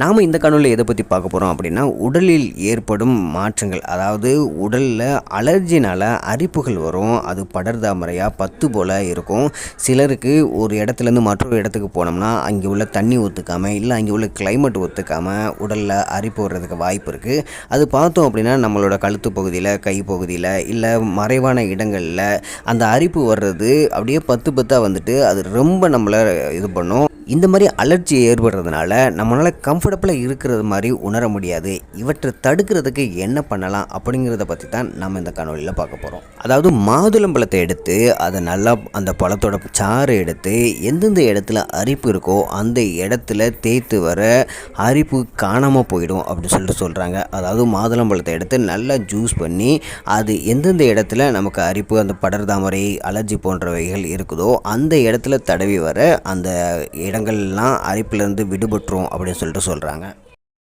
நாம் இந்த காணொலியில் எதை பற்றி பார்க்க போகிறோம் அப்படின்னா, உடலில் ஏற்படும் மாற்றங்கள். அதாவது உடலில் அலர்ஜினால் அரிப்புகள் வரும். அது படர்தாமரையாக பத்து போல் இருக்கும். சிலருக்கு ஒரு இடத்துலேருந்து மற்றொரு இடத்துக்கு போனோம்னா அங்கே உள்ள தண்ணி ஒத்துக்காமல், இல்லை அங்கே உள்ள கிளைமேட் ஒத்துக்காமல் உடலில் அரிப்பு வர்றதுக்கு வாய்ப்பு இருக்குது. அது பார்த்தோம் அப்படின்னா நம்மளோட கழுத்து பகுதியில், கை பகுதியில், இல்லை மறைவான இடங்களில் அந்த அரிப்பு வர்றது அப்படியே பத்து பத்தாக வந்துட்டு அது ரொம்ப நம்மளை இது பண்ணும். இந்த மாதிரி அலர்ஜி ஏற்படுறதுனால நம்மளால் கம்ஃபர்டபுளாக இருக்கிறது மாதிரி உணர முடியாது. இவற்றை தடுக்கிறதுக்கு என்ன பண்ணலாம் அப்படிங்கிறத பற்றி தான் நம்ம இந்த காணொலியில் பார்க்க போகிறோம். அதாவது மாதுளம்பழத்தை எடுத்து அதை நல்லா அந்த பழத்தோட சாறு எடுத்து எந்தெந்த இடத்துல அரிப்பு இருக்கோ அந்த இடத்துல தேய்த்து வர அரிப்பு காணாமல் போயிடும் அப்படின்னு சொல்கிறாங்க. அதாவது மாதுளம்பழத்தை எடுத்து நல்லா ஜூஸ் பண்ணி அது எந்தெந்த இடத்துல நமக்கு அரிப்பு, அந்த படர்தாமரை, அலர்ஜி போன்றவைகள் இருக்குதோ அந்த இடத்துல தடவி வர அந்த இடங்கள்லாம் அரிப்பிலேருந்து விடுபட்டுரும் அப்படின்னு சொல்கிறாங்க.